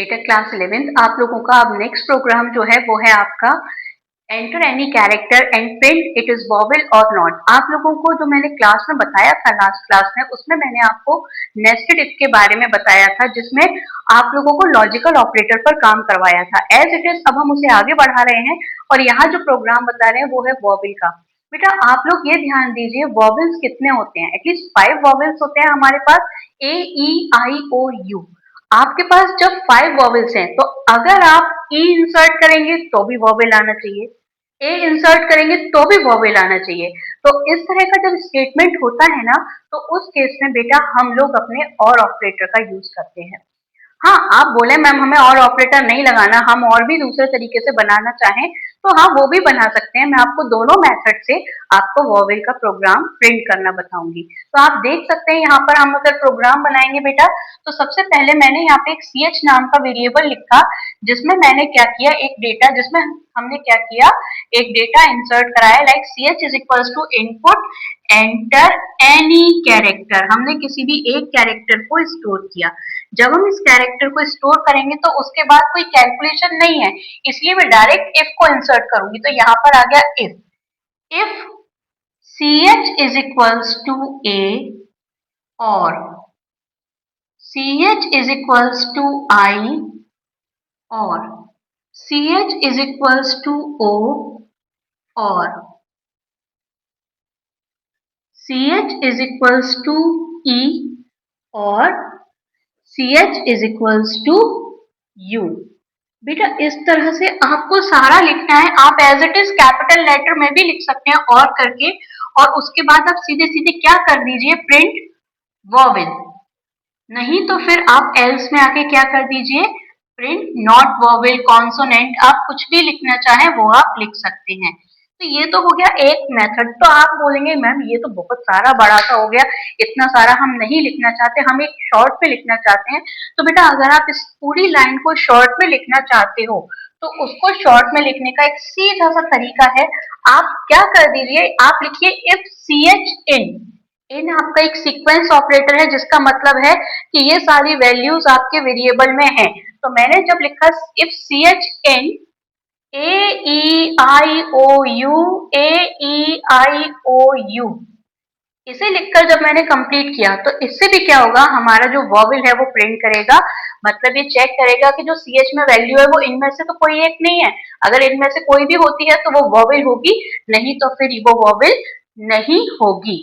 बेटा class 11th आप लोगों का अब नेक्स्ट प्रोग्राम जो है वो है आपका enter any character and print it is vowel और नॉट। आप लोगों को जो मैंने क्लास में बताया था लास्ट क्लास में, उसमें मैंने आपको नेस्टेड इफ के बारे में बताया था, जिसमें आप लोगों को लॉजिकल ऑपरेटर पर काम करवाया था। एज इट इज अब हम उसे आगे बढ़ा रहे हैं और यहाँ जो प्रोग्राम बता रहे हैं वो है वॉवेल का। बेटा आप लोग ये ध्यान दीजिए, वॉवेल्स कितने होते हैं? एटलीस्ट 5 वॉवेल्स होते हैं हमारे पास, ए ई आई ओ यू। आपके पास जब 5 वॉवेल्स हैं तो अगर आप ई इंसर्ट करेंगे तो भी वॉवेल आना चाहिए, ए इंसर्ट करेंगे तो भी वॉवेल आना चाहिए। तो इस तरह का जब स्टेटमेंट होता है ना, तो उस केस में बेटा हम लोग अपने और ऑपरेटर का यूज करते हैं। हाँ, आप बोले मैम हमें और ऑपरेटर नहीं लगाना, हम और भी दूसरे तरीके से बनाना चाहें तो हाँ वो भी बना सकते हैं। मैं आपको दोनों मेथड से आपको वॉवेल का प्रोग्राम प्रिंट करना बताऊंगी। तो आप देख सकते हैं यहाँ पर हम अगर प्रोग्राम बनाएंगे बेटा, तो सबसे पहले मैंने यहाँ पे एक सी एच नाम का वेरिएबल लिखा, जिसमें मैंने क्या किया, एक डेटा, जिसमें हमने क्या किया, एक डेटा इंसर्ट कराया, like c H is equals to input enter any character. हमने किसी भी एक कैरेक्टर को स्टोर किया। जब हम इस कैरेक्टर को स्टोर करेंगे तो उसके बाद कोई कैलकुलेशन नहीं है, इसलिए मैं डायरेक्ट इफ को इंसर्ट करूंगी। तो यहाँ पर आ गया if C H is equals to A और C H is equals to I और C H is equals to O और C H is equals to E और C H is equals to U. बेटा इस तरह से आपको सारा लिखना है। आप as it is capital letter में भी लिख सकते हैं और करके, और उसके बाद आप सीधे सीधे क्या कर दीजिए, प्रिंट वॉवेल। नहीं तो फिर आप एल्स में आके क्या कर दीजिए, प्रिंट नॉट वॉवेल कॉन्सोनेंट। आप कुछ भी लिखना चाहें वो आप लिख सकते हैं। तो ये तो हो गया एक मेथड। तो आप बोलेंगे मैम ये तो बहुत सारा बड़ा सा हो गया, इतना सारा हम नहीं लिखना चाहते, हम एक शॉर्ट में लिखना चाहते हैं। तो बेटा अगर आप इस पूरी लाइन को शॉर्ट में लिखना चाहते हो तो उसको शॉर्ट में लिखने का एक सीधा सा तरीका है। आप क्या कर दीजिए, आप लिखिए इफ सी एच इन। इन आपका एक सीक्वेंस ऑपरेटर है, जिसका मतलब है कि ये सारी वैल्यूज आपके वेरिएबल में है। तो मैंने जब लिखा if C h in a e i o u, a e i o u, इसे लिखकर जब मैंने कंप्लीट किया तो इससे भी क्या होगा, हमारा जो वॉवेल है वो प्रिंट करेगा। मतलब ये चेक करेगा कि जो सी एच में वैल्यू है वो इनमें से तो कोई एक नहीं है। अगर इनमें से कोई भी होती है तो वो वॉवेल होगी, नहीं तो फिर वो वॉवेल नहीं होगी।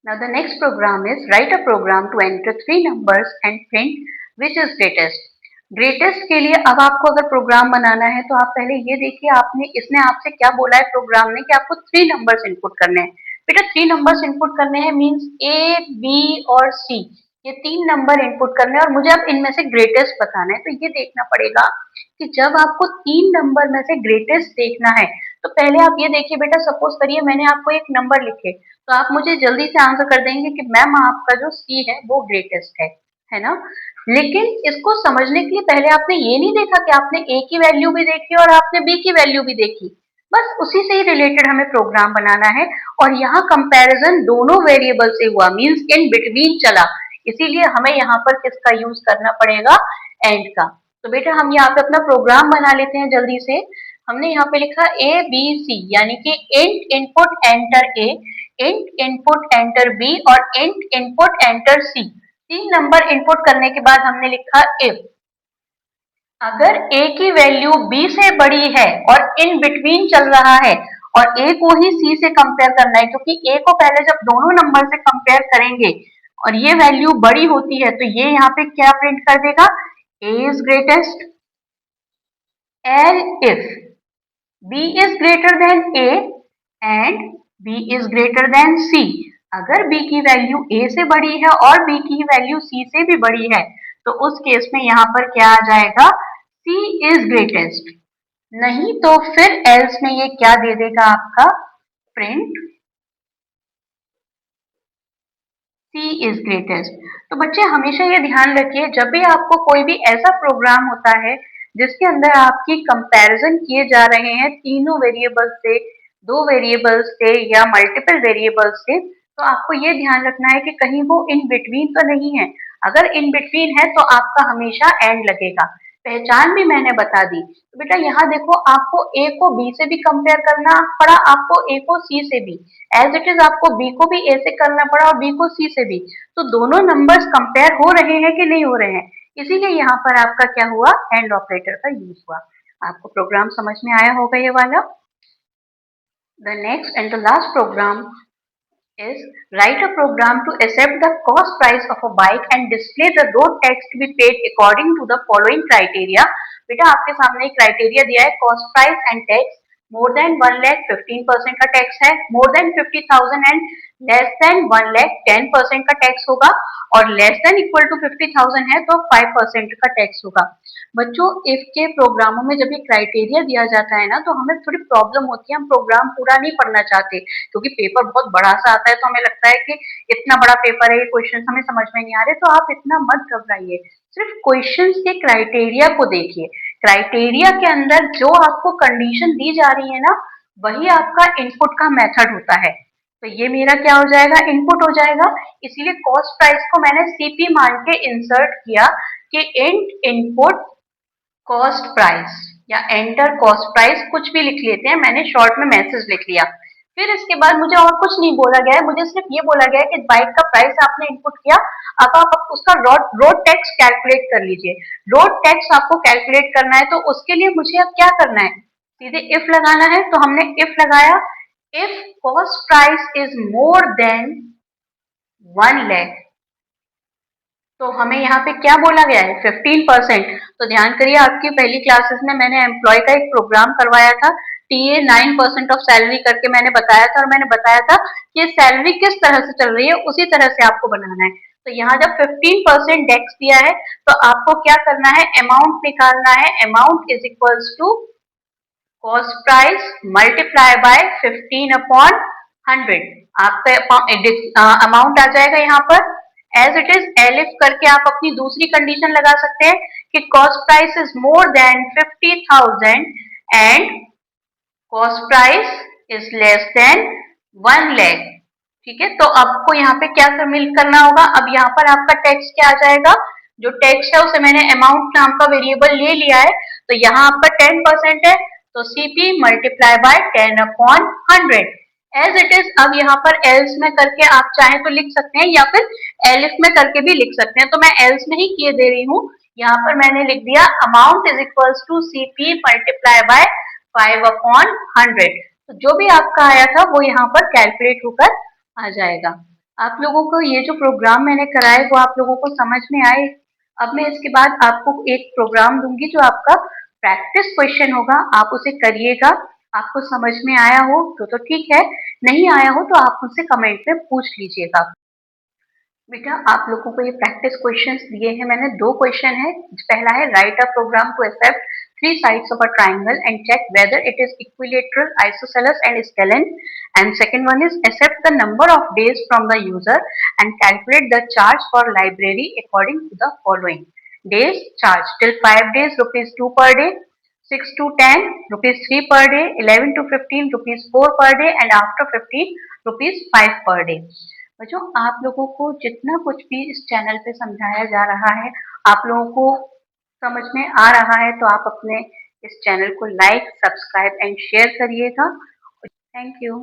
Now the next program is write a program to enter 3 numbers and print which is greatest. Greatest के लिए अब आपको अगर प्रोग्राम बनाना है तो आप पहले ये देखिए, आपने इसने आपसे क्या बोला है प्रोग्राम ने, कि आपको 3 नंबर्स इनपुट करने हैं। बेटा 3 नंबर्स इनपुट करने हैं मीन्स ए बी और सी, ये 3 नंबर इनपुट करने हैं और मुझे अब इनमें से ग्रेटेस्ट बताना है। तो ये देखना पड़ेगा कि जब आपको 3 नंबर में से ग्रेटेस्ट देखना है तो पहले आप ये देखिए बेटा, सपोज करिए मैंने आपको एक नंबर लिखे, तो आप मुझे जल्दी से आंसर कर देंगे कि मैम आपका जो सी है वो ग्रेटेस्ट है ना। लेकिन इसको समझने के लिए पहले आपने ये नहीं देखा कि आपने ए की वैल्यू भी देखी और आपने बी की वैल्यू भी देखी। बस उसी से ही रिलेटेड हमें प्रोग्राम बनाना है। और यहाँ कंपैरिजन दोनों वेरिएबल से हुआ, मींस इन बिटवीन चला, इसीलिए हमें यहाँ पर किसका यूज करना पड़ेगा, एंड का। तो बेटा हम यहाँ पे अपना प्रोग्राम बना लेते हैं जल्दी से। हमने यहाँ पे लिखा ए बी सी, यानी कि int input enter a, int input enter B और इंट इनपुट एंटर सी। 3 नंबर इनपुट करने के बाद हमने लिखा इफ अगर ए की वैल्यू बी से बड़ी है और इन बिटवीन चल रहा है, और ए को ही सी से कंपेयर करना है, क्योंकि ए को पहले जब दोनों नंबर से कंपेयर करेंगे और ये वैल्यू बड़ी होती है तो ये यहाँ पे क्या प्रिंट कर देगा, A is greatest. And if B is greater than A and B is greater than C, अगर B की वैल्यू A से बड़ी है और B की वैल्यू C से भी बड़ी है तो उस केस में यहाँ पर क्या आ जाएगा, C is greatest। नहीं तो फिर else में ये क्या दे देगा आपका, प्रिंट C is greatest। तो बच्चे हमेशा ये ध्यान रखिए, जब भी आपको कोई भी ऐसा प्रोग्राम होता है जिसके अंदर आपकी कंपैरिजन किए जा रहे हैं तीनों वेरिएबल्स से, 2 वेरिएबल्स से या मल्टीपल वेरिएबल्स से, तो आपको ये ध्यान रखना है कि कहीं वो इन बिटवीन तो नहीं है। अगर इन बिटवीन है तो आपका हमेशा एंड लगेगा। पहचान भी मैंने बता दी। तो बेटा यहाँ देखो, आपको ए को बी से भी कंपेयर करना पड़ा, आपको ए को सी से भी, एज इट इज आपको बी को भी ए से करना पड़ा और बी को सी से भी। तो दोनों नंबर्स कंपेयर हो रहे हैं कि नहीं हो रहे हैं, इसीलिए यहाँ पर आपका क्या हुआ, एंड ऑपरेटर का यूज हुआ। आपको प्रोग्राम समझ में आया होगा ये वाला। The next and the last program is write a program to accept the cost price of a bike and display the road tax to be paid according to the following criteria। बेटा आपके सामने एक criteria दिया है, cost price and tax. More than 1 lakh 15% का tax है, more than 50,000 and less than 1 lakh 10% का tax होगा, और लेस देन इक्वल टू 50,000 है तो 5% का टैक्स होगा। बच्चों इफ के प्रोग्रामों में जब ये क्राइटेरिया दिया जाता है ना, तो हमें थोड़ी प्रॉब्लम होती है, हम प्रोग्राम पूरा नहीं पढ़ना चाहते, क्योंकि पेपर बहुत बड़ा सा आता है, तो हमें लगता है कि इतना बड़ा पेपर है, ये क्वेश्चन हमें समझ में नहीं आ रहे। तो आप इतना मत घबराइए, सिर्फ क्वेश्चंस के क्राइटेरिया को देखिए। क्राइटेरिया के अंदर जो आपको कंडीशन दी जा रही है ना, वही आपका इनपुट का मेथड होता है। तो ये मेरा क्या हो जाएगा, इनपुट हो जाएगा। इसीलिए कॉस्ट प्राइस को मैंने सीपी मान के इंसर्ट किया कि इंट इनपुट कॉस्ट प्राइस या एंटर कॉस्ट प्राइस, कुछ भी लिख लेते हैं, मैंने शॉर्ट में मैसेज लिख लिया। फिर इसके बाद मुझे और कुछ नहीं बोला गया है, मुझे सिर्फ ये बोला गया है कि बाइक का प्राइस आपने इनपुट किया, अब आप उसका रोड टैक्स कैलकुलेट कर लीजिए। रोड टैक्स आपको कैलकुलेट करना है, तो उसके लिए मुझे अब क्या करना है, सीधे इफ लगाना है। तो हमने इफ लगाया, if cost price is more than 1 lakh, तो हमें यहाँ पे क्या बोला गया है, 15%। तो ध्यान करिए, आपकी पहली क्लासेस में मैंने एम्प्लॉय का एक प्रोग्राम करवाया था, टीए 9% ऑफ सैलरी करके मैंने बताया था, और मैंने बताया था कि सैलरी किस तरह से चल रही है उसी तरह से आपको बनाना है। तो यहाँ जब 15% टैक्स दिया है, तो आपको क्या करना है, अमाउंट निकालना है। Amount is equals to cost price multiply by 15/100। आपका अमाउंट आ जाएगा यहाँ पर एज इट इज, एलिफ करके आप अपनी दूसरी कंडीशन लगा सकते हैं कि cost price is more than 50,000 and cost price is less than 1 lakh. ठीक है, तो आपको यहाँ पे क्या करना होगा, अब यहाँ पर आपका टैक्स क्या आ जाएगा, जो टैक्स है उसे मैंने अमाउंट नाम का वेरिएबल ले लिया है, तो यहाँ आपका 10% है, तो CP multiply by 10/100 as it is. अब यहाँ पर एल्स में करके आप चाहें तो लिख सकते हैं, या फिर एलिफ में करके भी लिख सकते हैं, तो मैं एल्स में ही किए दे रही हूँ। यहाँ पर मैंने लिख दिया amount is equals to CP multiply by 5/100। तो जो भी आपका आया था वो यहाँ पर कैलकुलेट होकर आ जाएगा। आप लोगों को ये जो प्रोग्राम मैंने कराए वो आप लोगों को समझ में आए। अब मैं इसके बाद आपको एक प्रोग्राम दूंगी जो आपका प्रैक्टिस क्वेश्चन होगा, आप उसे करिएगा। आपको समझ में आया हो तो ठीक है, नहीं आया हो तो आप मुझसे कमेंट में पूछ लीजिएगा। बेटा आप लोगों को ये प्रैक्टिस क्वेश्चंस दिए हैं मैंने, दो क्वेश्चन है। पहला है write a program to accept three sides of a triangle and check whether it is equilateral, isosceles and scalene, and second one is accept the number of days from the user and calculate the charge for library according to the following days charge till 5 days rupees 2 per day, 6 to 10 rupees 3 per day, 11 to 15 rupees 4 per day and after 15 rupees 5 per day। बच्चों आप लोगों को जितना कुछ भी इस channel पे समझाया जा रहा है, आप लोगों को समझ में आ रहा है, तो आप अपने इस चैनल को लाइक, सब्सक्राइब एंड शेयर करिएगा। Thank you.